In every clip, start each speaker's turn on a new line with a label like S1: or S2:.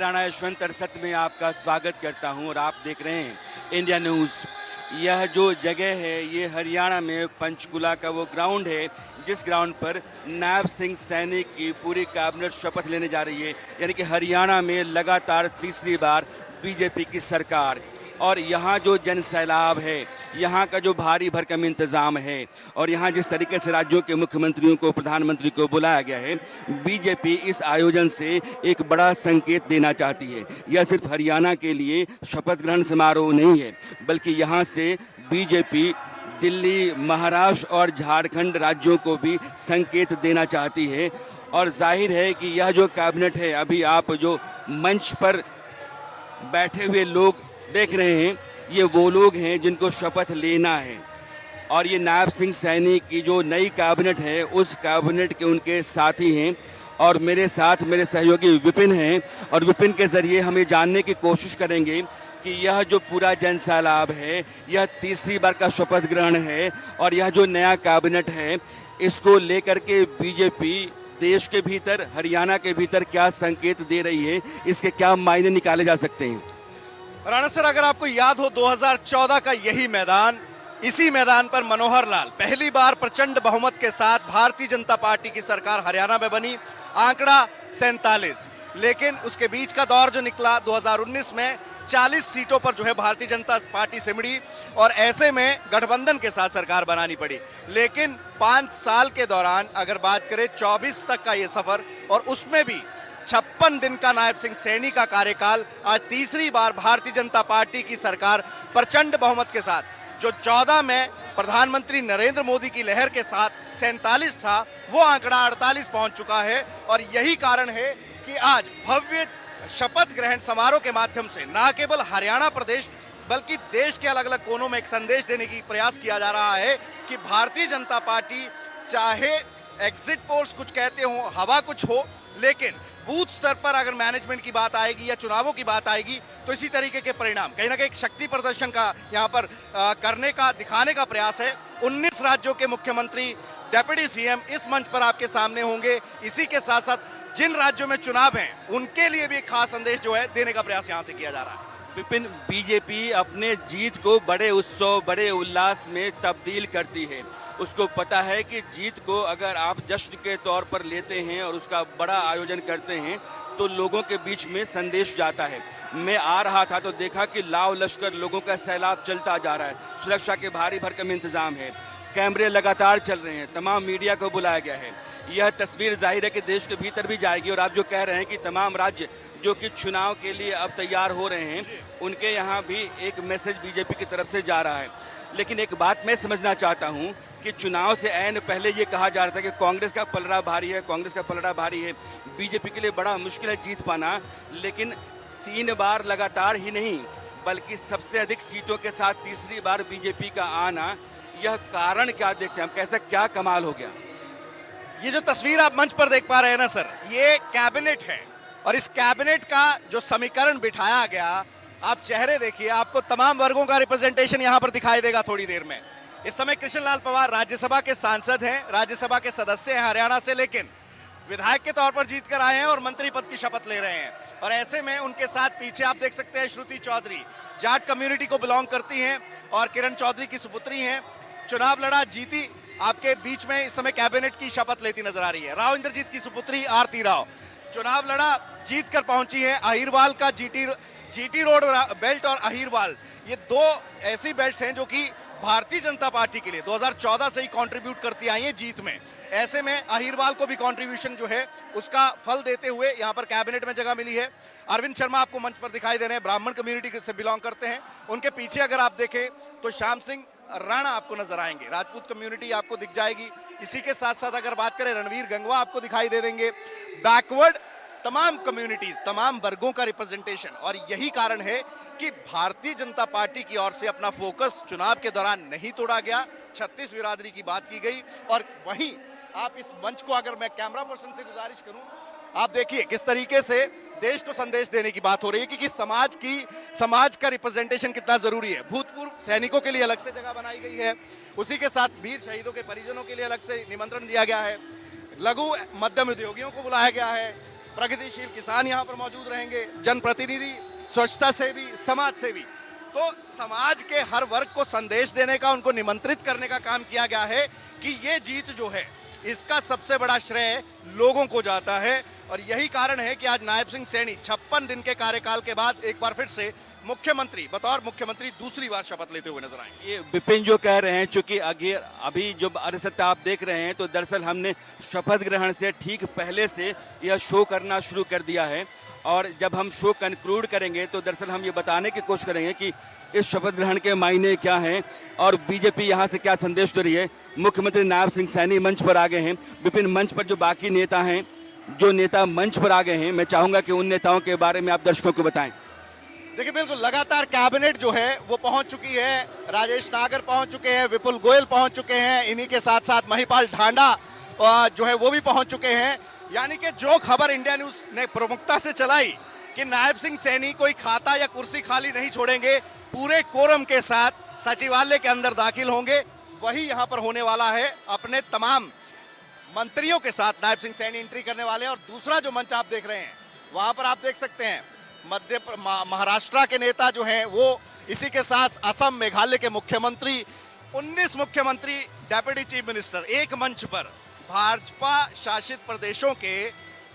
S1: राणा यशवंत अरसत में आपका स्वागत करता हूं और आप देख रहे हैं इंडिया न्यूज़। यह जो जगह है ये हरियाणा में पंचकुला का वो ग्राउंड है जिस ग्राउंड पर नायब सिंह सैनी की पूरी कैबिनेट शपथ लेने जा रही है। यानी कि हरियाणा में लगातार तीसरी बार बीजेपी की सरकार। और यहाँ जो जन सैलाब है, यहाँ का जो भारी भरकम इंतज़ाम है और यहाँ जिस तरीके से राज्यों के मुख्यमंत्रियों को, प्रधानमंत्री को बुलाया गया है, बीजेपी इस आयोजन से एक बड़ा संकेत देना चाहती है। यह सिर्फ हरियाणा के लिए शपथ ग्रहण समारोह नहीं है, बल्कि यहाँ से बीजेपी दिल्ली, महाराष्ट्र और झारखंड राज्यों को भी संकेत देना चाहती है। और जाहिर है कि यह जो कैबिनेट है, अभी आप जो मंच पर बैठे हुए लोग देख रहे हैं, ये वो लोग हैं जिनको शपथ लेना है। और ये नायब सिंह सैनी की जो नई कैबिनेट है, उस कैबिनेट के उनके साथी हैं और मेरे साथ मेरे सहयोगी विपिन हैं। और विपिन के ज़रिए हम ये जानने की कोशिश करेंगे कि यह जो पूरा जन सैलाब है, यह तीसरी बार का शपथ ग्रहण है और यह जो नया कैबिनेट है, इसको लेकर के बीजेपी देश के भीतर, हरियाणा के भीतर क्या संकेत दे रही है, इसके क्या मायने निकाले जा सकते हैं।
S2: राणा सर, अगर आपको याद हो 2014 का यही मैदान, इसी मैदान पर मनोहर लाल पहली बार प्रचंड बहुमत के साथ भारतीय जनता पार्टी की सरकार हरियाणा में बनी, आंकड़ा 47। लेकिन उसके बीच का दौर जो निकला 2019 में 40 सीटों पर जो है भारतीय जनता पार्टी सिमड़ी और ऐसे में गठबंधन के साथ सरकार बनानी पड़ी। लेकिन 5 साल के दौरान अगर बात करें 24 तक का ये सफर और उसमें भी 56 दिन का नायब सिंह सैनी का कार्यकाल, आज तीसरी बार भारतीय जनता पार्टी की सरकार प्रचंड बहुमत के साथ, जो 14 में प्रधानमंत्री नरेंद्र मोदी की लहर के साथ 47 था, वो आंकड़ा 48 पहुंच चुका है। और यही कारण है कि आज भव्य शपथ ग्रहण समारोह के माध्यम से न केवल हरियाणा प्रदेश बल्कि देश के अलग अलग कोनों में एक संदेश देने की प्रयास किया जा रहा है कि भारतीय जनता पार्टी, चाहे एग्जिट पोल्स कुछ कहते हो, हवा कुछ हो, लेकिन बूथ स्तर पर अगर मैनेजमेंट की बात आएगी या चुनावों की बात आएगी तो इसी तरीके के परिणाम कहीं ना कहीं एक शक्ति प्रदर्शन का यहाँ पर करने का, दिखाने का प्रयास है। 19 राज्यों के मुख्यमंत्री, डेप्यूटी सीएम इस मंच पर आपके सामने होंगे। इसी के साथ साथ जिन राज्यों में चुनाव हैं उनके लिए भी एक खास संदेश जो है देने का प्रयास यहाँ से किया जा रहा है।
S1: विपिन, बीजेपी अपने जीत को बड़े उत्सव, बड़े उल्लास में तब्दील करती है। उसको पता है कि जीत को अगर आप जश्न के तौर पर लेते हैं और उसका बड़ा आयोजन करते हैं तो लोगों के बीच में संदेश जाता है। मैं आ रहा था तो देखा कि लाव लश्कर लोगों का सैलाब चलता जा रहा है, सुरक्षा के भारी भरकम इंतजाम है, कैमरे लगातार चल रहे हैं, तमाम मीडिया को बुलाया गया है। यह तस्वीर जाहिर है कि देश के भीतर भी जाएगी। और आप जो कह रहे हैं कि तमाम राज्य जो कि चुनाव के लिए अब तैयार हो रहे हैं, उनके यहाँ भी एक मैसेज बीजेपी की तरफ से जा रहा है। लेकिन एक बात मैं समझना चाहता हूँ कि चुनाव से ऐन पहले ये कहा जा रहा था कि कांग्रेस का पलड़ा भारी है, कांग्रेस का पलड़ा भारी है, बीजेपी के लिए बड़ा मुश्किल है जीत पाना। लेकिन 3 बार लगातार ही नहीं बल्कि सबसे अधिक सीटों के साथ तीसरी बार बीजेपी का आना, यह कारण क्या देखते हैं हम, कैसा क्या कमाल हो गया।
S2: ये जो तस्वीर आप मंच पर देख पा रहे हैं ना सर, ये कैबिनेट है और इस कैबिनेट का जो समीकरण बिठाया गया, आप चेहरे देखिए, आपको तमाम वर्गों का रिप्रेजेंटेशन यहाँ पर दिखाई देगा थोड़ी देर में। इस समय कृष्ण लाल पंवार राज्यसभा के सांसद हैं, राज्यसभा के सदस्य हैं हरियाणा से, लेकिन विधायक के तौर पर जीत कर आए हैं और मंत्री पद की शपथ ले रहे हैं। और ऐसे में उनके साथ पीछे आप देख सकते हैं श्रुति चौधरी, जाट कम्युनिटी को बिलोंग करती हैं और किरण चौधरी की सुपुत्री हैं। चुनाव लड़ा, जीती, आपके बीच में इस समय कैबिनेट की शपथ लेती नजर आ रही है। राव इंद्रजीत की सुपुत्री आरती राव चुनाव लड़ा, जीत कर पहुंची है। अहिरवाल का जीटी रोड बेल्ट और अहिरवाल, ये 2 ऐसी बेल्ट्स हैं जो कि भारतीय जनता पार्टी के लिए 2014 से ही कंट्रीब्यूट करती आई है जीत में। ऐसे में अहिरवाल को भी कंट्रीब्यूशन जो है उसका फल देते हुए यहाँ पर कैबिनेट में जगह मिली है। अरविंद शर्मा आपको मंच पर दिखाई दे रहे हैं, ब्राह्मण कम्युनिटी से बिलोंग करते हैं। उनके पीछे अगर आप देखें तो श्याम सिंह राणा आपको नजर आएंगे, राजपूत कम्युनिटी आपको दिख जाएगी। इसी के साथ साथ अगर बात करें रणवीर गंगवा आपको दिखाई दे देंगे। बैकवर्ड तमाम कम्युनिटीज, तमाम वर्गों का रिप्रेजेंटेशन। और यही कारण है कि भारतीय जनता पार्टी की ओर से अपना फोकस चुनाव के दौरान नहीं तोड़ा गया। 36 बिरादरी की बात की गई। और वहीं आप इस मंच को, अगर मैं कैमरा पर्सन से गुजारिश करूं, आप देखिए किस तरीके से देश को संदेश देने की बात हो रही है कि समाज का रिप्रेजेंटेशन कितना जरूरी है। भूतपूर्व सैनिकों के लिए अलग से जगह बनाई गई है, उसी के साथ वीर शहीदों के परिजनों के लिए अलग से निमंत्रण दिया गया है, लघु मध्यम उद्योगियों को बुलाया गया है, प्रगतिशील किसान यहाँ पर मौजूद रहेंगे, जनप्रतिनिधि, स्वच्छता सेवी, समाज सेवी। तो समाज के हर वर्ग को संदेश देने का, उनको निमंत्रित करने का काम किया गया है कि ये जीत जो है इसका सबसे बड़ा श्रेय लोगों को जाता है। और यही कारण है कि आज नायब सिंह सैनी 56 दिन के कार्यकाल के बाद एक बार फिर से मुख्यमंत्री, बतौर मुख्यमंत्री दूसरी बार शपथ लेते हुए नजर आएंगे।
S1: ये विपिन जो कह रहे हैं, चूंकि अभी जो अर्धसत्ता आप देख रहे हैं, तो दरअसल हमने शपथ ग्रहण से ठीक पहले से यह शो करना शुरू कर दिया है। और जब हम शो कंक्लूड करेंगे तो दरअसल हम ये बताने की कोशिश करेंगे कि इस शपथ ग्रहण के मायने क्या हैं और बीजेपी यहाँ से क्या संदेश दे रही है। मुख्यमंत्री नायब सिंह सैनी मंच पर आ गए हैं। विपिन, मंच पर जो बाकी नेता हैं, जो नेता मंच पर आ गए हैं, मैं चाहूंगा कि उन नेताओं के बारे में आप दर्शकों को बताएं।
S2: देखिए, बिल्कुल लगातार कैबिनेट जो है वो पहुंच चुकी है। राजेश नागर पहुंच चुके हैं, विपुल गोयल पहुंच चुके हैं, इन्हीं के साथ साथ महिपाल ढांडा जो है वो भी पहुंच चुके हैं। यानी कि जो खबर इंडिया न्यूज ने प्रमुखता से चलाई कि नायब सिंह सैनी कोई खाता या कुर्सी खाली नहीं छोड़ेंगे, पूरे कोरम के साथ सचिवालय के अंदर दाखिल होंगे, वही यहां पर होने वाला है। अपने तमाम मंत्रियों के साथ नायब सिंह सैनी एंट्री करने वाले हैं। और दूसरा जो मंच आप देख रहे हैं, वहां पर आप देख सकते हैं महाराष्ट्र के नेता जो हैं वो, इसी के साथ असम, मेघालय के मुख्यमंत्री, 19 मुख्यमंत्री, डेप्यूटी चीफ मिनिस्टर एक मंच पर। भाजपा शासित प्रदेशों के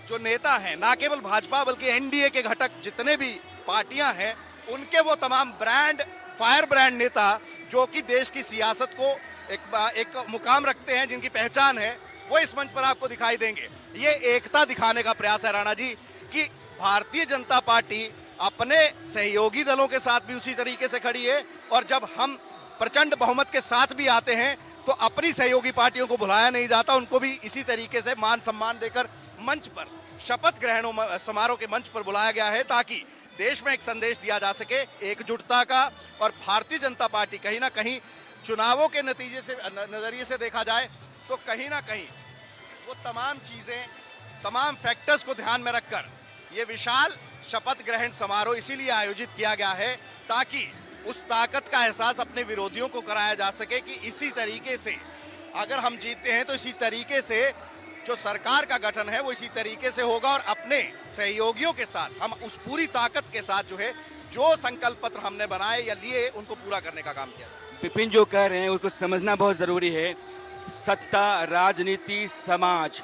S2: जो नेता हैं, ना केवल भाजपा बल्कि एनडीए के घटक जितने भी पार्टियां हैं, उनके वो तमाम ब्रांड, फायर ब्रांड नेता जो कि देश की सियासत को एक मुकाम रखते हैं, जिनकी पहचान है, वो इस मंच पर आपको दिखाई देंगे। ये एकता दिखाने का प्रयास है राणा जी कि भारतीय जनता पार्टी अपने सहयोगी दलों के साथ भी उसी तरीके से खड़ी है। और जब हम प्रचंड बहुमत के साथ भी आते हैं तो अपनी सहयोगी पार्टियों को भुलाया नहीं जाता, उनको भी इसी तरीके से मान सम्मान देकर मंच पर, शपथ ग्रहण समारोह के मंच पर बुलाया गया है, ताकि देश में एक संदेश दिया जा सके एकजुटता का। और भारतीय जनता पार्टी कहीं ना कहीं चुनावों के नतीजे से, नजरिए से देखा जाए तो कहीं ना कहीं वो तमाम चीजें, तमाम फैक्टर्स को ध्यान में रखकर ये विशाल शपथ ग्रहण समारोह इसीलिए आयोजित किया गया है, ताकि उस ताकत का एहसास अपने विरोधियों को कराया जा सके कि इसी तरीके से अगर हम जीतते हैं तो इसी तरीके से जो सरकार का गठन है वो इसी तरीके से होगा। और अपने सहयोगियों के साथ हम उस पूरी ताकत के साथ जो है, जो संकल्प पत्र हमने बनाए या लिए, उनको पूरा करने का काम किया।
S1: विपिन जो कह रहे हैं उसको समझना बहुत जरूरी है। सत्ता, राजनीति, समाज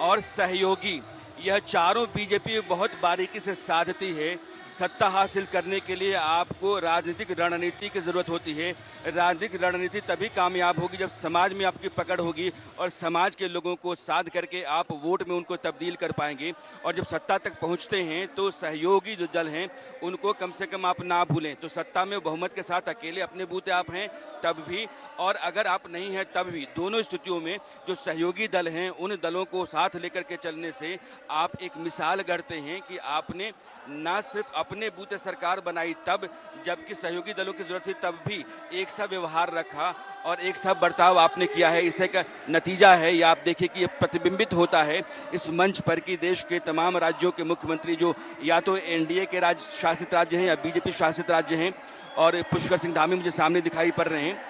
S1: और सहयोगी, यह चारों बीजेपी बहुत बारीकी से साधती है। सत्ता हासिल करने के लिए आपको राजनीतिक रणनीति की जरूरत होती है। राजनीतिक रणनीति तभी कामयाब होगी जब समाज में आपकी पकड़ होगी और समाज के लोगों को साध करके आप वोट में उनको तब्दील कर पाएंगे। और जब सत्ता तक पहुंचते हैं तो सहयोगी जो दल हैं उनको कम से कम आप ना भूलें। तो सत्ता में बहुमत के साथ अकेले अपने बूते आप हैं तब भी, और अगर आप नहीं हैं तब भी, दोनों स्थितियों में जो सहयोगी दल हैं उन दलों को साथ लेकर के चलने से आप एक मिसाल गढ़ते हैं कि आपने ना सिर्फ अपने बूते सरकार बनाई तब, जबकि सहयोगी दलों की जरूरत थी तब भी एक सा व्यवहार रखा और एक सा बर्ताव आपने किया है। इसे का नतीजा है, या आप देखिए कि ये प्रतिबिंबित होता है इस मंच पर कि देश के तमाम राज्यों के मुख्यमंत्री जो या तो एनडीए के शासित राज्य हैं या बीजेपी शासित राज्य हैं, और पुष्कर सिंह धामी मुझे सामने दिखाई पड़ रहे हैं,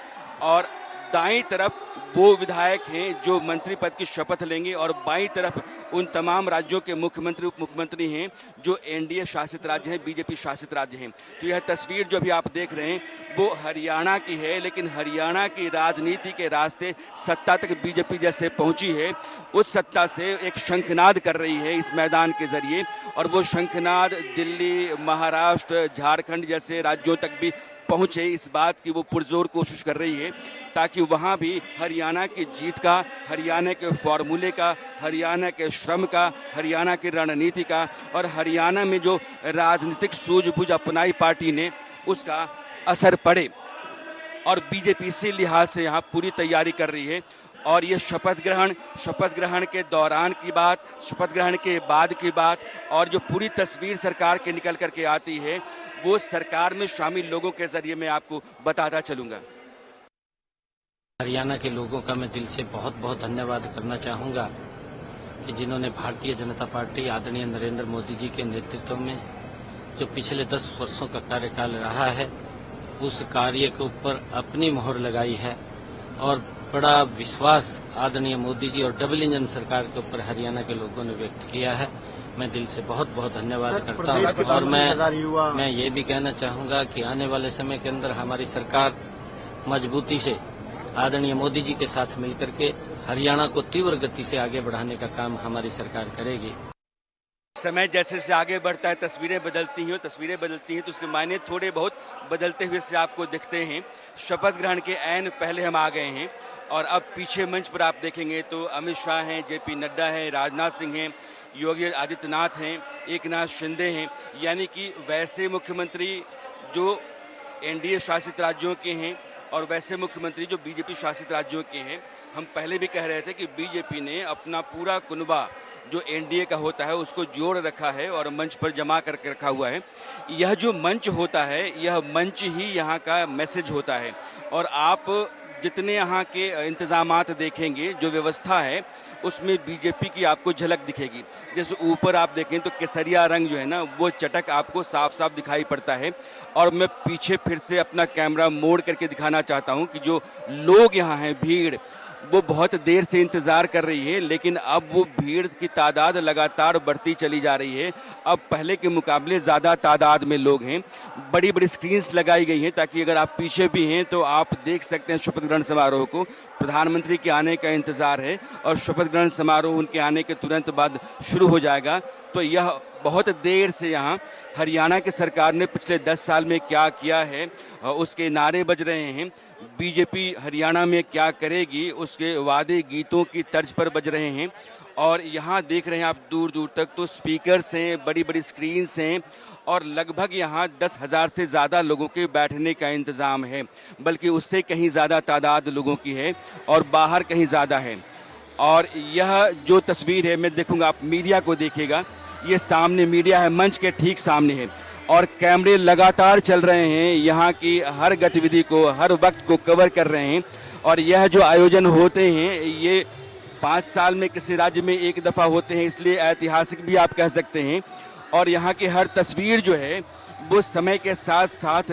S1: और दाईं तरफ वो विधायक हैं जो मंत्री पद की शपथ लेंगे, और बाईं तरफ उन तमाम राज्यों के मुख्यमंत्री, उप मुख्यमंत्री हैं जो एनडीए शासित राज्य हैं, बीजेपी शासित राज्य हैं। तो यह तस्वीर जो भी आप देख रहे हैं वो हरियाणा की है, लेकिन हरियाणा की राजनीति के रास्ते सत्ता तक बीजेपी जैसे पहुंची है, उस सत्ता से एक शंखनाद कर रही है इस मैदान के जरिए, और वो शंखनाद दिल्ली, महाराष्ट्र, झारखंड जैसे राज्यों तक भी पहुंचे, इस बात की वो पुरजोर कोशिश कर रही है ताकि वहाँ भी हरियाणा की जीत का, हरियाणा के फॉर्मूले का, हरियाणा के श्रम का, हरियाणा की रणनीति का, और हरियाणा में जो राजनीतिक सूझबूझ अपनाई पार्टी ने, उसका असर पड़े। और बीजेपी इसी लिहाज से यहाँ पूरी तैयारी कर रही है। और ये शपथ ग्रहण के दौरान की बात, शपथ ग्रहण के बाद की बात, और जो पूरी तस्वीर सरकार के निकल करके आती है वो सरकार में शामिल लोगों के जरिए मैं आपको बताता चलूंगा।
S3: हरियाणा के लोगों का मैं दिल से बहुत बहुत धन्यवाद करना चाहूँगा कि जिन्होंने भारतीय जनता पार्टी आदरणीय नरेंद्र मोदी जी के नेतृत्व में जो पिछले 10 वर्षों का कार्यकाल रहा है, उस कार्य के ऊपर अपनी मोहर लगाई है, और बड़ा विश्वास आदरणीय मोदी जी और डबल इंजन सरकार के ऊपर हरियाणा के लोगों ने व्यक्त किया है। मैं दिल से बहुत बहुत धन्यवाद करता हूँ। और मैं ये भी कहना चाहूँगा कि आने वाले समय के अंदर हमारी सरकार मजबूती से आदरणीय मोदी जी के साथ मिलकर के हरियाणा को तीव्र गति से आगे बढ़ाने का काम हमारी सरकार करेगी।
S1: समय जैसे से आगे बढ़ता है, तस्वीरें बदलती हैं तो उसके मायने थोड़े बहुत बदलते हुए से आपको दिखते हैं। शपथ ग्रहण के ऐन पहले हम आ गए हैं और अब पीछे मंच पर आप देखेंगे तो अमित शाह हैं, जेपी नड्डा हैं, राजनाथ सिंह हैं, योगी आदित्यनाथ हैं, एकनाथ शिंदे हैं, यानी कि वैसे मुख्यमंत्री जो एनडीए शासित राज्यों के हैं और वैसे मुख्यमंत्री जो बीजेपी शासित राज्यों के हैं। हम पहले भी कह रहे थे कि बीजेपी ने अपना पूरा कुनबा जो एनडीए का होता है उसको जोड़ रखा है और मंच पर जमा करके रखा हुआ है। यह जो मंच होता है, यह मंच ही यहाँ का मैसेज होता है। और आप जितने यहाँ के इंतज़ामात देखेंगे, जो व्यवस्था है, उसमें बीजेपी की आपको झलक दिखेगी। जैसे ऊपर आप देखें तो केसरिया रंग जो है ना, वो चटक आपको साफ साफ दिखाई पड़ता है। और मैं पीछे फिर से अपना कैमरा मोड़ करके दिखाना चाहता हूँ कि जो लोग यहाँ हैं, भीड़, वो बहुत देर से इंतज़ार कर रही है, लेकिन अब वो भीड़ की तादाद लगातार बढ़ती चली जा रही है। अब पहले के मुकाबले ज़्यादा तादाद में लोग हैं। बड़ी बड़ी स्क्रीन्स लगाई गई हैं ताकि अगर आप पीछे भी हैं तो आप देख सकते हैं शपथ ग्रहण समारोह को। प्रधानमंत्री के आने का इंतज़ार है और शपथ ग्रहण समारोह उनके आने के तुरंत बाद शुरू हो जाएगा। तो यह बहुत देर से यहाँ हरियाणा की सरकार ने पिछले 10 साल में क्या किया है उसके नारे बज रहे हैं। बीजेपी हरियाणा में क्या करेगी उसके वादे गीतों की तर्ज पर बज रहे हैं। और यहाँ देख रहे हैं आप दूर दूर तक तो स्पीकर्स हैं, बड़ी बड़ी स्क्रीन्स हैं और लगभग यहाँ 10,000 से ज़्यादा लोगों के बैठने का इंतज़ाम है, बल्कि उससे कहीं ज़्यादा तादाद लोगों की है और बाहर कहीं ज़्यादा है। और यह जो तस्वीर है, मैं देखूँगा, आप मीडिया को देखिएगा, ये सामने मीडिया है, मंच के ठीक सामने है और कैमरे लगातार चल रहे हैं, यहाँ की हर गतिविधि को, हर वक्त को कवर कर रहे हैं। और यह जो आयोजन होते हैं ये 5 साल में किसी राज्य में एक दफ़ा होते हैं, इसलिए ऐतिहासिक भी आप कह सकते हैं। और यहाँ की हर तस्वीर जो है वो समय के साथ साथ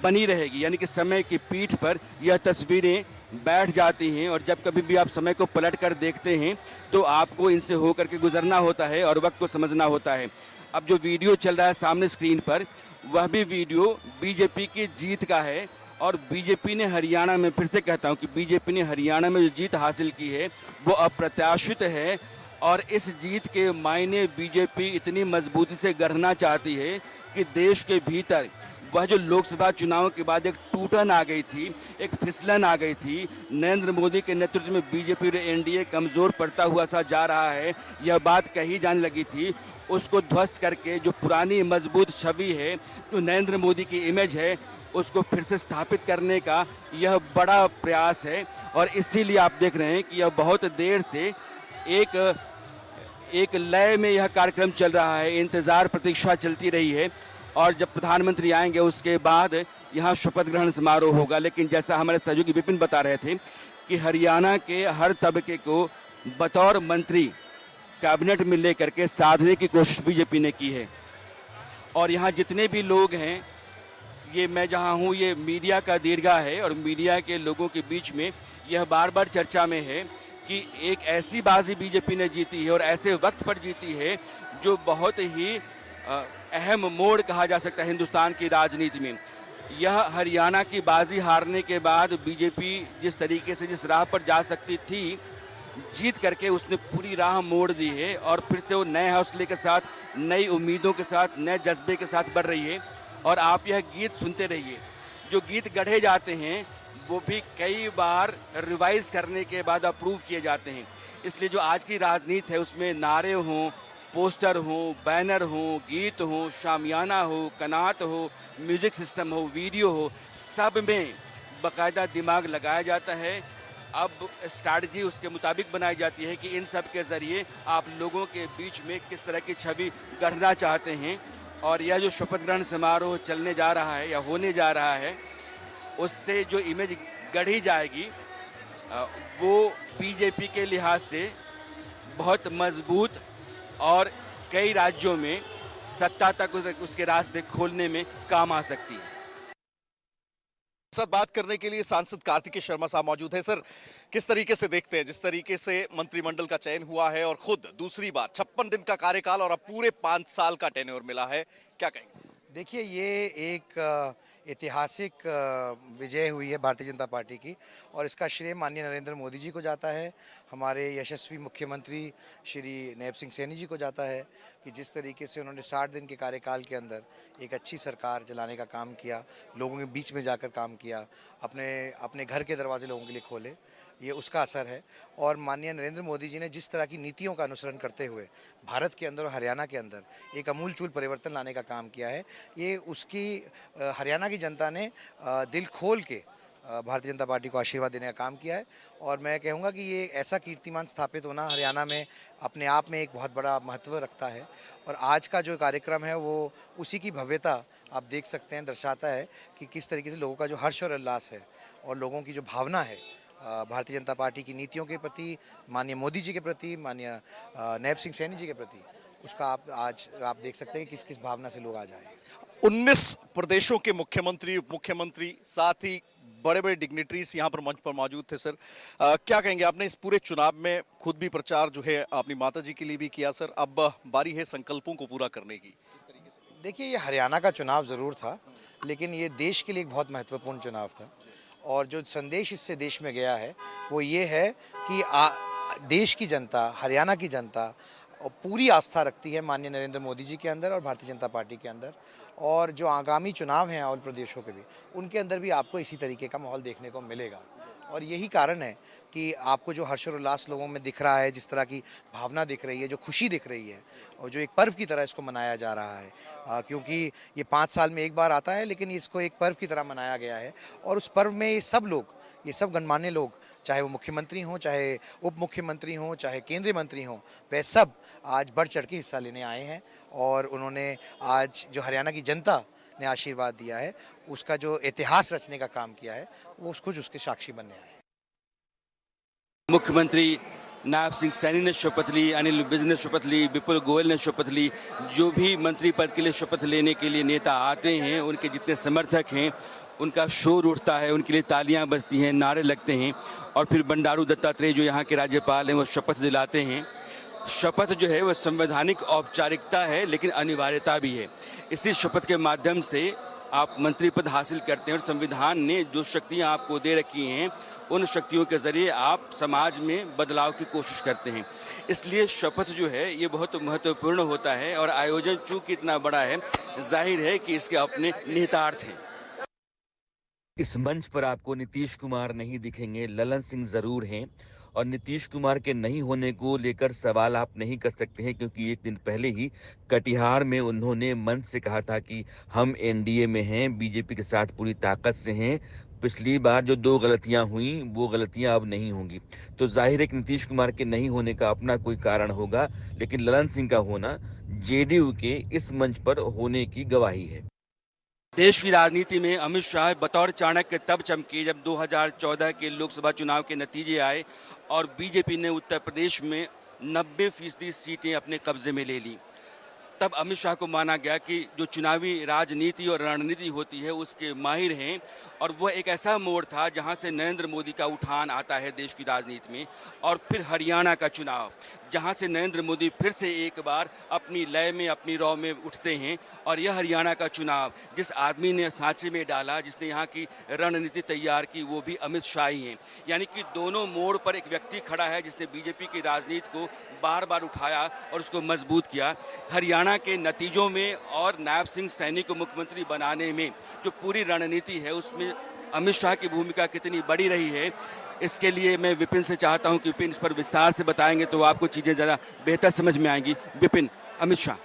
S1: बनी रहेगी, यानी कि समय की पीठ पर यह तस्वीरें बैठ जाती हैं और जब कभी भी आप समय को पलट कर देखते हैं तो आपको इनसे होकर के गुजरना होता है और वक्त को समझना होता है। अब जो वीडियो चल रहा है सामने स्क्रीन पर, वह भी वीडियो बीजेपी की जीत का है। और बीजेपी ने हरियाणा में, फिर से कहता हूं कि बीजेपी ने हरियाणा में जो जीत हासिल की है वो अप्रत्याशित है। और इस जीत के मायने बीजेपी इतनी मजबूती से गढ़ना चाहती है कि देश के भीतर वह जो लोकसभा चुनाव के बाद एक टूटन आ गई थी, एक फिसलन आ गई थी, नरेंद्र मोदी के नेतृत्व में बीजेपी और एनडीए कमज़ोर पड़ता हुआ सा जा रहा है, यह बात कही जाने लगी थी, उसको ध्वस्त करके जो पुरानी मजबूत छवि है, जो नरेंद्र मोदी की इमेज है, उसको फिर से स्थापित करने का यह बड़ा प्रयास है। और इसीलिए आप देख रहे हैं कि यह बहुत देर से एक लय में यह कार्यक्रम चल रहा है, इंतज़ार, प्रतीक्षा चलती रही है। और जब प्रधानमंत्री आएंगे उसके बाद यहाँ शपथ ग्रहण समारोह होगा। लेकिन जैसा हमारे सहयोगी विपिन बता रहे थे कि हरियाणा के हर तबके को बतौर मंत्री कैबिनेट में लेकर के साधने की कोशिश बीजेपी ने की है। और यहाँ जितने भी लोग हैं, ये मैं जहाँ हूँ, ये मीडिया का दीर्घा है और मीडिया के लोगों के बीच में यह बार बार चर्चा में है कि एक ऐसी बाजी बीजेपी ने जीती है और ऐसे वक्त पर जीती है जो बहुत ही अहम मोड़ कहा जा सकता है हिंदुस्तान की राजनीति में। यह हरियाणा की बाजी हारने के बाद बीजेपी जिस तरीके से, जिस राह पर जा सकती थी, जीत करके उसने पूरी राह मोड़ दी है और फिर से वो नए हौसले के साथ, नई उम्मीदों के साथ, नए जज्बे के साथ बढ़ रही है। और आप यह गीत सुनते रहिए, जो गीत गढ़े जाते हैं वो भी कई बार रिवाइज करने के बाद अप्रूव किए जाते हैं। इसलिए जो आज की राजनीति है उसमें नारे हों, पोस्टर हो, बैनर हो, गीत हो, शामियाना हो, कनात हो, म्यूजिक सिस्टम हो, वीडियो हो, सब में बाकायदा दिमाग लगाया जाता है। अब स्ट्रैटेजी उसके मुताबिक बनाई जाती है कि इन सब के ज़रिए आप लोगों के बीच में किस तरह की छवि गढ़ना चाहते हैं। और यह जो शपथ ग्रहण समारोह चलने जा रहा है या होने जा रहा है, उससे जो इमेज गढ़ी जाएगी वो बीजेपी के लिहाज से बहुत मजबूत और कई राज्यों में सत्ता तक उसके रास्ते खोलने में काम आ सकती है।
S2: साथ बात करने के लिए सांसद कार्तिकेय शर्मा साहब मौजूद है। सर, किस तरीके से देखते हैं जिस तरीके से मंत्रिमंडल का चयन हुआ है और खुद दूसरी बार 56 दिन का कार्यकाल और अब पूरे 5 साल का टेन्योर मिला है, क्या कहेंगे?
S4: देखिए, ये एक ऐतिहासिक विजय हुई है भारतीय जनता पार्टी की और इसका श्रेय माननीय नरेंद्र मोदी जी को जाता है, हमारे यशस्वी मुख्यमंत्री श्री नैब सिंह सैनी जी को जाता है कि जिस तरीके से उन्होंने 60 दिन के कार्यकाल के अंदर एक अच्छी सरकार चलाने का काम किया, लोगों के बीच में जाकर काम किया, अपने घर के दरवाजे लोगों के लिए खोले, ये उसका असर है। और माननीय नरेंद्र मोदी जी ने जिस तरह की नीतियों का अनुसरण करते हुए भारत के अंदर और हरियाणा के अंदर एक अमूलचूल परिवर्तन लाने का काम किया है, ये उसकी हरियाणा की जनता ने दिल खोल के भारतीय जनता पार्टी को आशीर्वाद देने का काम किया है। और मैं कहूँगा कि ये ऐसा कीर्तिमान स्थापित होना हरियाणा में अपने आप में एक बहुत बड़ा महत्व रखता है। और आज का जो कार्यक्रम है वो उसी की भव्यता आप देख सकते हैं, दर्शाता है कि किस तरीके से लोगों का जो हर्ष और उल्लास है और लोगों की जो भावना है भारतीय जनता पार्टी की नीतियों के प्रति, माननीय मोदी जी के प्रति, माननीय नैब सिंह सैनी जी के प्रति, उसका आप देख सकते हैं कि किस किस भावना से लोग आज आए हैं।
S2: 19 प्रदेशों के मुख्यमंत्री, उप मुख्यमंत्री, साथ ही बड़े बड़े डिग्निटरीज यहाँ पर मंच पर मौजूद थे। सर, क्या कहेंगे? आपने इस पूरे चुनाव में खुद भी प्रचार जो है अपनी माता जी के लिए भी किया। सर, अब बारी है संकल्पों को पूरा करने की, किस तरीके से?
S4: देखिए, ये हरियाणा का चुनाव ज़रूर था, लेकिन ये देश के लिए एक बहुत महत्वपूर्ण चुनाव था और जो संदेश इससे देश में गया है वो ये है कि देश की जनता, हरियाणा की जनता पूरी आस्था रखती है माननीय नरेंद्र मोदी जी के अंदर और भारतीय जनता पार्टी के अंदर। और जो आगामी चुनाव हैं और प्रदेशों के भी, उनके अंदर भी आपको इसी तरीके का माहौल देखने को मिलेगा। और यही कारण है कि आपको जो हर्ष और उल्लास लोगों में दिख रहा है, जिस तरह की भावना दिख रही है, जो खुशी दिख रही है और जो एक पर्व की तरह इसको मनाया जा रहा है, क्योंकि ये 5 साल में एक बार आता है, लेकिन इसको एक पर्व की तरह मनाया गया है। और उस पर्व में ये सब गणमान्य लोग, चाहे वो मुख्यमंत्री हों, चाहे उप मुख्यमंत्री हों, चाहे केंद्रीय मंत्री हों, वह सब आज बढ़ चढ़ के हिस्सा लेने आए हैं। और उन्होंने आज जो हरियाणा की जनता ने आशीर्वाद दिया है, उसका जो इतिहास रचने का काम किया है, वो कुछ उसके साक्षी बनने आए हैं।
S1: मुख्यमंत्री नायब सिंह सैनी ने शपथ ली, अनिल विज ने शपथ ली, विपुल गोयल ने शपथ ली। जो भी मंत्री पद के लिए शपथ लेने के लिए नेता आते हैं, उनके जितने समर्थक हैं, उनका शोर उठता है, उनके लिए तालियां बजती हैं, नारे लगते हैं और फिर बंडारू दत्तात्रेय जो यहाँ के राज्यपाल हैं वो शपथ दिलाते हैं। शपथ जो है वो संवैधानिक औपचारिकता है, लेकिन अनिवार्यता भी है। इसी शपथ के माध्यम से आप मंत्री पद हासिल करते हैं और संविधान ने जो शक्तियां आपको दे रखी हैं, उन शक्तियों के जरिए आप समाज में बदलाव की कोशिश करते हैं। इसलिए शपथ जो है ये बहुत महत्वपूर्ण होता है और आयोजन चूंकि इतना बड़ा है, जाहिर है कि इसके अपने निहितार्थ हैं।
S5: इस मंच पर आपको नीतीश कुमार नहीं दिखेंगे, ललन सिंह जरूर हैं। और नीतीश कुमार के नहीं होने को लेकर सवाल आप नहीं कर सकते हैं, क्योंकि एक दिन पहले ही कटिहार में उन्होंने मंच से कहा था कि हम एनडीए में हैं, बीजेपी के साथ पूरी ताकत से हैं। पिछली बार जो 2 गलतियां हुई वो गलतियां अब नहीं होंगी। तो जाहिर है कि नीतीश कुमार के नहीं होने का अपना कोई कारण होगा, लेकिन ललन सिंह का होना जेडीयू के इस मंच पर होने की गवाही है।
S1: देश की राजनीति में अमित शाह बतौर चाणक्य तब चमके जब 2014 के लोकसभा चुनाव के नतीजे आए और बीजेपी ने उत्तर प्रदेश में 90% सीटें अपने कब्जे में ले ली। तब अमित शाह को माना गया कि जो चुनावी राजनीति और रणनीति होती है उसके माहिर हैं और वह एक ऐसा मोड़ था जहां से नरेंद्र मोदी का उठान आता है देश की राजनीति में। और फिर हरियाणा का चुनाव, जहां से नरेंद्र मोदी फिर से एक बार अपनी लय में, अपनी रौ में उठते हैं। और यह हरियाणा का चुनाव जिस आदमी ने सांचे में डाला, जिसने यहाँ की रणनीति तैयार की, वो भी अमित शाह ही हैं। यानी कि दोनों मोड़ पर एक व्यक्ति खड़ा है जिसने बीजेपी की राजनीति को बार बार उठाया और उसको मजबूत किया। हरियाणा के नतीजों में और नायब सिंह सैनी को मुख्यमंत्री बनाने में जो पूरी रणनीति है, उसमें अमित शाह की भूमिका कितनी बड़ी रही है, इसके लिए मैं विपिन से चाहता हूं कि विपिन इस पर विस्तार से बताएंगे तो आपको चीज़ें ज़्यादा बेहतर समझ में आएंगी। विपिन, अमित शाह।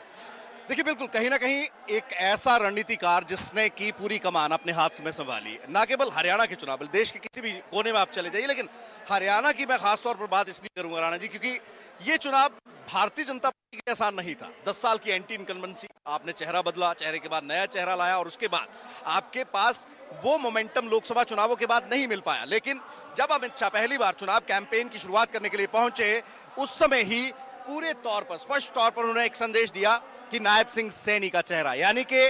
S2: देखिए, बिल्कुल कहीं ना कहीं एक ऐसा रणनीतिकार जिसने की पूरी कमान अपने हाथ में संभाली, ना केवल हरियाणा के चुनाव, देश के किसी भी कोने में आप चले जाइए, लेकिन हरियाणा की मैं खासतौर पर बात इसलिए करूंगा राणा जी, क्योंकि ये चुनाव भारतीय जनता पार्टी के लिए आसान नहीं था। 10 साल की एंटी इनकम्बेंसी, आपने चेहरा बदला, चेहरे के बाद नया चेहरा लाया और उसके बाद आपके पास वो मोमेंटम लोकसभा चुनावों के बाद नहीं मिल पाया। लेकिन जब अमित शाह पहली बार चुनाव कैंपेन की शुरुआत करने के लिए पहुंचे, उस समय ही पूरे तौर पर, स्पष्ट तौर पर उन्होंने एक संदेश दिया कि नायब सिंह सैनी का चेहरा, यानी कि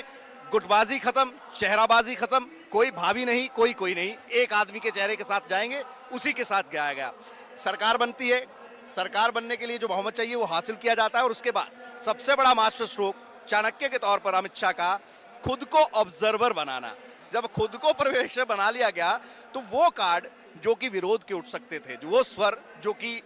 S2: गुटबाजी खत्म, चेहराबाजी खत्म, कोई भाभी नहीं, कोई नहीं, एक आदमी के चेहरे के साथ जाएंगे, उसी के साथ गया गया। सरकार बनती है, सरकार बनने के लिए जो बहुमत चाहिए वो हासिल किया जाता है और उसके बाद सबसे बड़ा मास्टर स्ट्रोक चाणक्य के तौर पर अमित शाह का खुद को ऑब्जर्वर बनाना। जब खुद को पर्यवेक्षक बना लिया गया तो वो कार्ड जो कि विरोध के उठ सकते थे, वो स्वर जो कि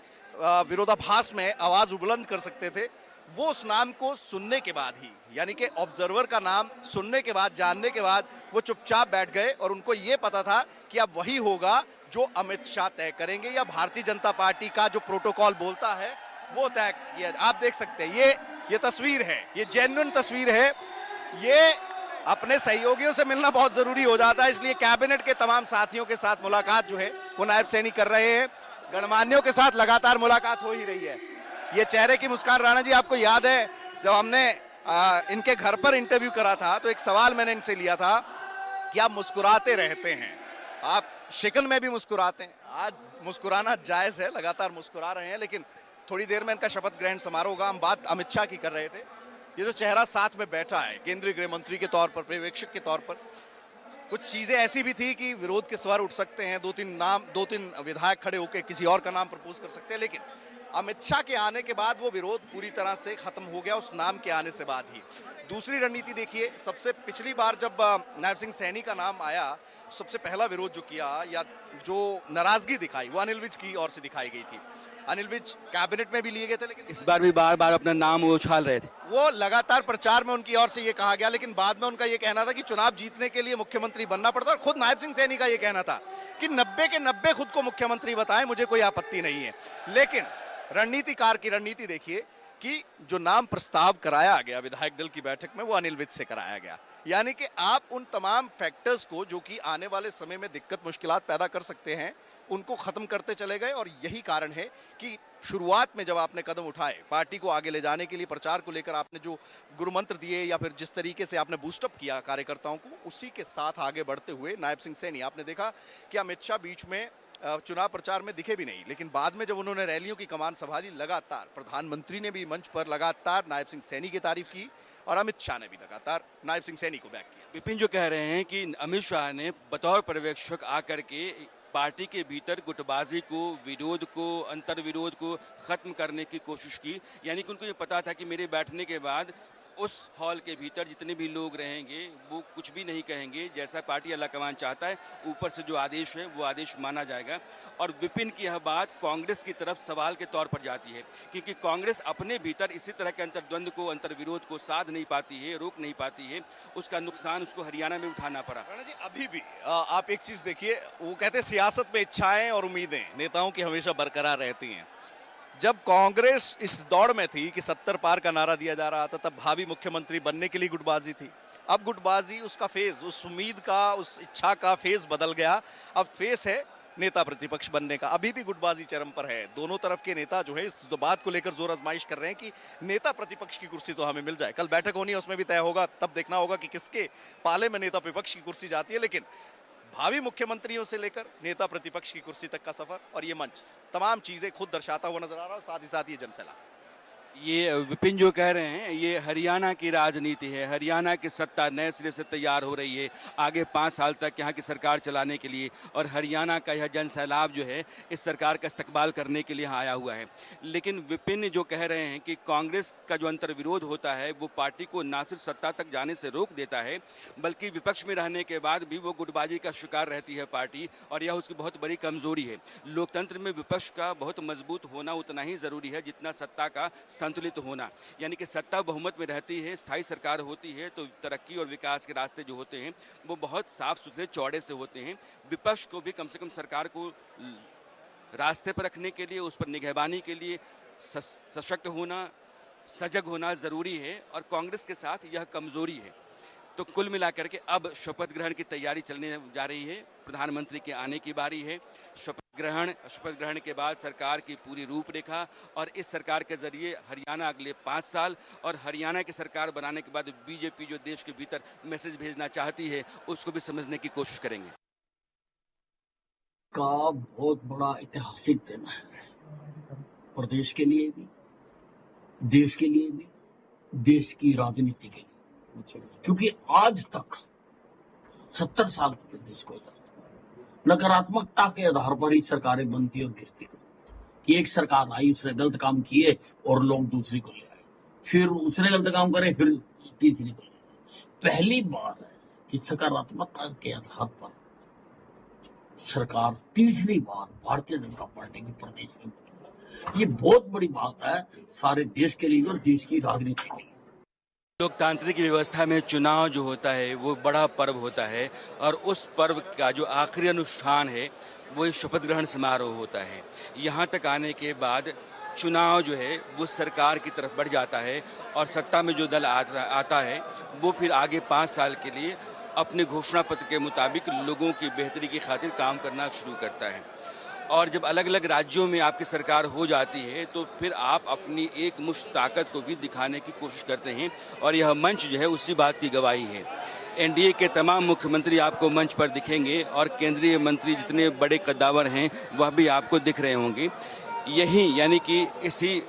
S2: विरोधाभास में आवाज बुलंद कर सकते थे, वो उस नाम को सुनने के बाद ही, यानी कि ऑब्जर्वर का नाम सुनने के बाद, जानने के बाद वो चुपचाप बैठ गए और उनको ये पता था कि अब वही होगा जो अमित शाह तय करेंगे या भारतीय जनता पार्टी का जो प्रोटोकॉल बोलता है वो तय किया। आप देख सकते हैं ये तस्वीर है, ये जेन्युइन तस्वीर है। ये अपने सहयोगियों से मिलना बहुत जरूरी हो जाता है, इसलिए कैबिनेट के तमाम साथियों के साथ मुलाकात जो है वो नायब सैनी कर रहे हैं। गणमान्यों के साथ लगातार मुलाकात हो ही रही है। ये चेहरे की मुस्कान, राणा जी आपको याद है जब हमने इनके घर पर इंटरव्यू करा था तो एक सवाल मैंने इनसे लिया था कि आप मुस्कुराते रहते हैं, आप शिकन में भी मुस्कुराते हैं, आज मुस्कुराना जायज है, लगातार मुस्कुरा रहे हैं, लेकिन थोड़ी देर में इनका शपथ ग्रहण समारोह होगा। हम बात अमित शाह की कर रहे थे। ये जो चेहरा साथ में बैठा है केंद्रीय गृह मंत्री के तौर पर, पर्यवेक्षक के तौर पर, कुछ चीजें ऐसी भी थी कि विरोध के स्वर उठ सकते हैं, दो तीन विधायक खड़े होकर किसी और का नाम प्रपोज कर सकते हैं, लेकिन अमित शाह के आने के बाद वो विरोध पूरी तरह से खत्म हो गया, उस नाम के आने से बाद ही। दूसरी रणनीति देखिए, सबसे पिछली बार जब नायब सिंह सैनी का नाम आया, सबसे पहला विरोध जो किया या जो नाराजगी दिखाई वो अनिल विज की ओर से दिखाई गई थी। अनिल विज कैबिनेट में भी लिए गए थे, लेकिन
S1: इस बार भी बार बार अपना नाम वो उछाल रहे थे।
S2: वो लगातार प्रचार में उनकी ओर से ये कहा गया, लेकिन बाद में उनका ये कहना था कि चुनाव जीतने के लिए मुख्यमंत्री बनना पड़ता है। और खुद नायब सिंह सैनी का ये कहना था कि 90 के 90 खुद को मुख्यमंत्री बताएं, मुझे कोई आपत्ति नहीं है। लेकिन रणनीतिकार की रणनीति देखिए कि जो नाम प्रस्ताव कराया गया विधायक दल की बैठक में वो अनिल विज से कराया गया, यानी कि आप उन तमाम फैक्टर्स को जो कि आने वाले समय में दिक्कत मुश्किलात पैदा कर सकते हैं उनको खत्म करते चले गए। और यही कारण है कि शुरुआत में जब आपने कदम उठाए पार्टी को आगे ले जाने के लिए, प्रचार को लेकर आपने जो गुरुमंत्र दिए या फिर जिस तरीके से आपने बूस्टअप किया कार्यकर्ताओं को, उसी के साथ आगे बढ़ते हुए नायब सिंह सैनी, आपने देखा कि अमित शाह बीच में चुनाव प्रचार में दिखे भी नहीं, लेकिन बाद में जब उन्होंने रैलियों की कमान संभाली, लगातार प्रधानमंत्री ने भी मंच पर लगातार नायब सिंह सैनी की तारीफ की और अमित शाह ने भी लगातार नायब सिंह सैनी को बैक किया।
S1: विपिन जो कह रहे हैं कि अमित शाह ने बतौर पर्यवेक्षक आकर के पार्टी के भीतर गुटबाजी को, विरोध को, अंतर विरोध को खत्म करने की कोशिश की, यानी कि उनको ये पता था कि मेरे बैठने के बाद उस हॉल के भीतर जितने भी लोग रहेंगे वो कुछ भी नहीं कहेंगे, जैसा पार्टी अल्लाकमान चाहता है ऊपर से जो आदेश है वो आदेश माना जाएगा। और विपिन की यह बात कांग्रेस की तरफ सवाल के तौर पर जाती है, क्योंकि कांग्रेस अपने भीतर इसी तरह के अंतर्द्वंद को, अंतर्विरोध को साध नहीं पाती है, रोक नहीं पाती है, उसका नुकसान उसको हरियाणा में उठाना पड़ा।
S2: राणा जी अभी भी आप एक चीज देखिए, वो कहते हैं सियासत में इच्छाएं और उम्मीदें नेताओं की हमेशा बरकरार रहती हैं। जब कांग्रेस इस दौड़ में थी कि 70 पार का नारा दिया जा रहा था, तब भावी मुख्यमंत्री बनने के लिए गुटबाजी थी। अब गुटबाजी उसका फेज, उस उम्मीद का, उस इच्छा का फेज बदल गया। अब फेज है नेता प्रतिपक्ष बनने का। अभी भी गुटबाजी चरम पर है, दोनों तरफ के नेता जो है इस बात को लेकर जोर आजमाइश कर रहे हैं कि नेता प्रतिपक्ष की कुर्सी तो हमें मिल जाए। कल बैठक होनी है, उसमें भी तय होगा, तब देखना होगा कि किसके पाले में नेता विपक्ष की कुर्सी जाती है। लेकिन भावी मुख्यमंत्रियों से लेकर नेता प्रतिपक्ष की कुर्सी तक का सफर और ये मंच, तमाम चीजें खुद दर्शाता हुआ नजर आ रहा है। साथ ही साथ ये जनसैलाब,
S1: ये विपिन जो कह रहे हैं ये हरियाणा की राजनीति है। हरियाणा की सत्ता नए सिरे से तैयार हो रही है आगे 5 साल तक यहाँ की सरकार चलाने के लिए, और हरियाणा का यह जन सैलाब जो है इस सरकार का इस्तकबाल करने के लिए यहाँ आया हुआ है। लेकिन विपिन जो कह रहे हैं कि कांग्रेस का जो अंतर्विरोध होता है वो पार्टी को ना सिर्फ सत्ता तक जाने से रोक देता है, बल्कि विपक्ष में रहने के बाद भी वो गुटबाजी का शिकार रहती है पार्टी, और यह उसकी बहुत बड़ी कमजोरी है। लोकतंत्र में विपक्ष का बहुत मजबूत होना उतना ही ज़रूरी है जितना सत्ता का संतुलित होना। यानी कि सत्ता बहुमत में रहती है, स्थायी सरकार होती है, तो तरक्की और विकास के रास्ते जो होते हैं वो बहुत साफ सुथरे चौड़े से होते हैं। विपक्ष को भी कम से कम सरकार को रास्ते पर रखने के लिए, उस पर निगहबानी के लिए सशक्त होना, सजग होना ज़रूरी है, और कांग्रेस के साथ यह कमज़ोरी है। तो कुल मिलाकर के अब शपथ ग्रहण की तैयारी चलने जा रही है, प्रधानमंत्री के आने की बारी है। शपथ ग्रहण के बाद सरकार की पूरी रूपरेखा, और इस सरकार के जरिए हरियाणा अगले 5 साल, और हरियाणा की सरकार बनाने के बाद बीजेपी जो देश के भीतर मैसेज भेजना चाहती है उसको भी समझने की कोशिश करेंगे।
S6: का बहुत बड़ा ऐतिहासिक दिन है, प्रदेश के लिए भी, देश के लिए भी, देश की राजनीति के लिए। क्योंकि आज तक 70 साल पूरे देश को नकारात्मकता के आधार पर ही सरकारें बनती और गिरती कि एक सरकार आई, उसने गलत काम किए और लोग दूसरी को ले आए, फिर उसने गलत काम करे, फिर तीसरी को ले आए। पहली बार है कि सकारात्मकता के आधार पर सरकार तीसरी बार भारतीय जनता पार्टी की प्रदेश में बनी। ये बहुत बड़ी बात है सारे देश के लिए और देश की राजनीति के लिए।
S1: लोकतांत्रिक व्यवस्था में चुनाव जो होता है वो बड़ा पर्व होता है और उस पर्व का जो आखिरी अनुष्ठान है वो शपथ ग्रहण समारोह होता है। यहाँ तक आने के बाद चुनाव जो है वो सरकार की तरफ बढ़ जाता है और सत्ता में जो दल आता है वो फिर आगे 5 साल के लिए अपने घोषणा पत्र के मुताबिक लोगों की बेहतरी की खातिर काम करना शुरू करता है। और जब अलग अलग राज्यों में आपकी सरकार हो जाती है तो फिर आप अपनी एक मुश्त ताकत को भी दिखाने की कोशिश करते हैं और यह मंच जो है उसी बात की गवाही है। एनडीए के तमाम मुख्यमंत्री आपको मंच पर दिखेंगे और केंद्रीय मंत्री जितने बड़े कद्दावर हैं वह भी आपको दिख रहे होंगे। यही यानी कि इसी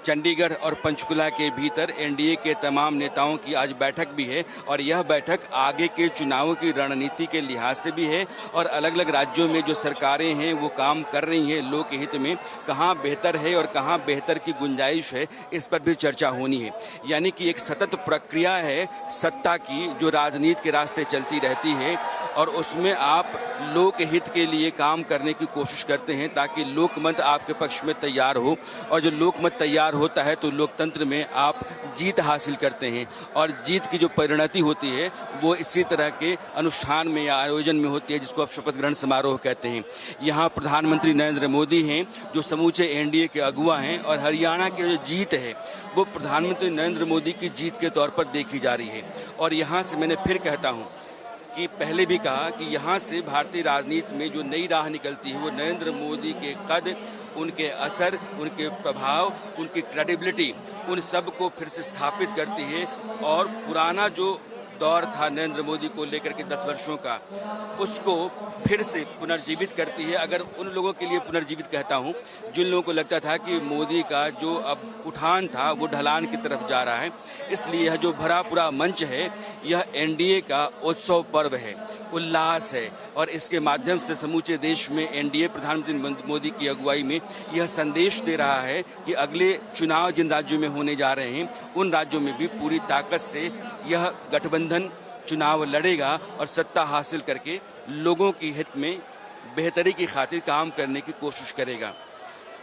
S1: चंडीगढ़ और पंचकुला के भीतर एनडीए के तमाम नेताओं की आज बैठक भी है और यह बैठक आगे के चुनावों की रणनीति के लिहाज से भी है और अलग अलग राज्यों में जो सरकारें हैं वो काम कर रही हैं लोक हित में, कहाँ बेहतर है और कहाँ बेहतर की गुंजाइश है, इस पर भी चर्चा होनी है। यानी कि एक सतत प्रक्रिया है सत्ता की जो राजनीति के रास्ते चलती रहती है और उसमें आप लोक हित के लिए काम करने की कोशिश करते हैं ताकि लोकमत आपके पक्ष में तैयार हो और जो लोकमत तैयार होता है तो लोकतंत्र में आप जीत हासिल करते हैं और जीत की जो परिणति होती है वो इसी तरह के अनुष्ठान में या आयोजन में होती है जिसको आप शपथ ग्रहण समारोह कहते हैं। यहाँ प्रधानमंत्री नरेंद्र मोदी हैं जो समूचे एनडीए के अगुवा हैं और हरियाणा की जो जीत है वो प्रधानमंत्री नरेंद्र मोदी की जीत के तौर पर देखी जा रही है। और यहाँ से मैंने फिर कहता हूँ कि पहले भी कहा कि यहाँ से भारतीय राजनीति में जो नई राह निकलती है वो नरेंद्र मोदी के कद, उनके असर, उनके प्रभाव, उनकी क्रेडिबिलिटी, उन सब को फिर से स्थापित करती है और पुराना जो दौर था नरेंद्र मोदी को लेकर के 10 वर्षों का उसको फिर से पुनर्जीवित करती है। अगर उन लोगों के लिए पुनर्जीवित कहता हूँ जिन लोगों को लगता था कि मोदी का जो अब उठान था वो ढलान की तरफ जा रहा है, इसलिए यह जो भरा पूरा मंच है यह एनडीए का उत्सव पर्व है, उल्लास है और इसके माध्यम से समूचे देश में एनडीए प्रधानमंत्री मोदी की अगुवाई में यह संदेश दे रहा है कि अगले चुनाव जिन राज्यों में होने जा रहे हैं उन राज्यों में भी पूरी ताकत से यह गठबंधन चुनाव लड़ेगा और सत्ता हासिल करके लोगों की हित में बेहतरी की खातिर काम करने की कोशिश करेगा।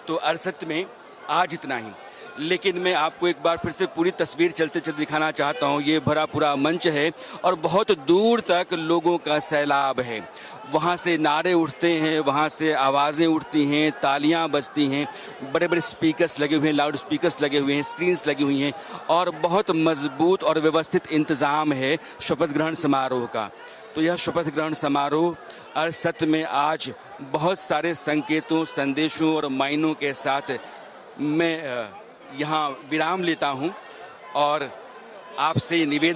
S1: तो अरसत में आज इतना ही, लेकिन मैं आपको एक बार फिर से पूरी तस्वीर चलते चलते दिखाना चाहता हूँ। ये भरा पूरा मंच है और बहुत दूर तक लोगों का सैलाब है। वहाँ से नारे उठते हैं, वहाँ से आवाज़ें उठती हैं, तालियां बजती हैं, बड़े बड़े स्पीकर्स लगे हुए हैं, लाउड स्पीकर्स लगे हुए हैं, स्क्रीन्स लगी हुई हैं और बहुत मजबूत और व्यवस्थित इंतज़ाम है शपथ ग्रहण समारोह का। तो यह शपथ ग्रहण समारोह अरसत में आज बहुत सारे संकेतों, संदेशों और मायनों के साथ मैं यहाँ विराम लेता हूँ और आपसे निवेदन